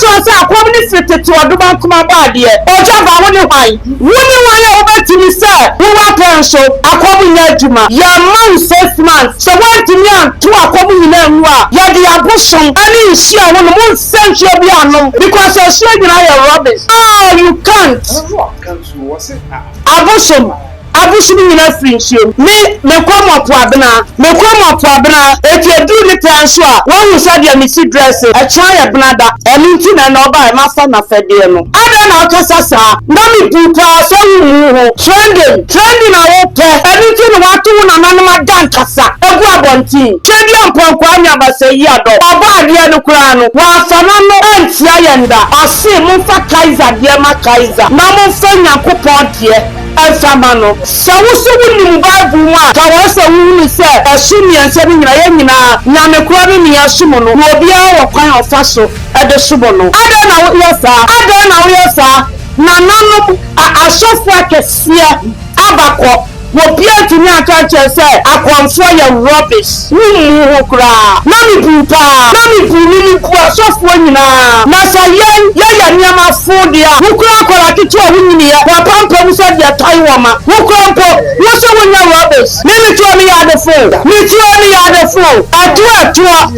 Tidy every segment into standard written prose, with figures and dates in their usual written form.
to say community to aduban kuma ba de oja ba woni hwan ya obetimi say wo wa penso akobu nya adwuma ya man 6 months so what me an to akobu nyina nwu a ya de abosom ani nhia wo no mo sense bi anom because so nyina ya rubbish you can't abosom nyina friendship me komo to abena edu ni tanso a won so dia me si dress a cha ya benada eminti na no ba ma fa na fede no ada na okasa sa na mi pupa so wu trending na wo pe eminti no watu na nanu ma dan kasa egu abonti chedi ampon anya ba se yi ado oba ade no kura no wa fa na no antia yenda ase mu fa kaiser de ma kaiser na mu fa nyakopon de Samano, so wouldn't buy Buma, Kawasa who said, assuming and saying, Yamekurabi near Sumono, will be our kind of faso at the Sumono. I don't know, yes, sir. Nanano, I saw like a seer, Abaco. Will be to me a church and say, I come for your rubbish. Nami Pupa, Nami Puni, so for you now. Nasa Yan, Yama Fodia, who crack or a kitchen here, Papa said your Taiwama, who crumple, what's the one your rubbish? Maybe to me at the phone, me to me at the phone, I do a tour,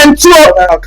and two,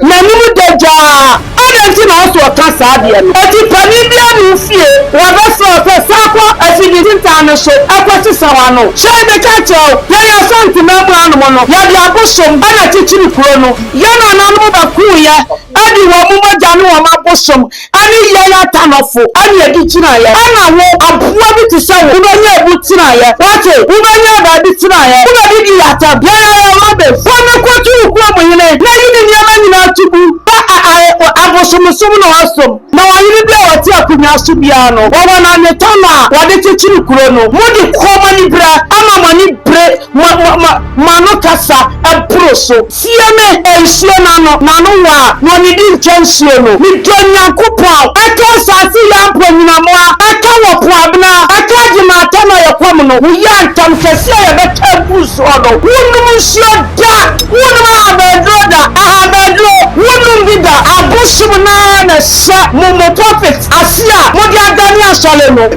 Manu de Jar. I don't think also a Casabian, but if Panibian fear, whatever sort of Sapa, as it didn't answer. Akwati sawano shey be kacho ya santi na mu anu no ya dia bosom ana chichiri kuro no ya na nanu ba ku ya adi wo mu moja no wo mabosom ani ya ya tanofo ani edi china ya ana wo abuwa bi ti sawo ubenya ebu china ya wate ubenya ba bi china ya uba bi ya ta ya robe fona kwatu ku amoyine na yini ni amanyina tubu abosom no asom na wayini bi awati akunya subia no wo na netana wade chichiri kuro no mudi komani bra ama mani bre mano kasa aproso sieme ensio nano wa no ni di nsio no mi donya kupon aka sasi ya mponyina moa aka wo poabna aka jimata na yakwam no ya ntam kese ya beta buso no wonum nsio da wonum abedro wonum bida abusum na sha mo prophet asia mo di adani asole no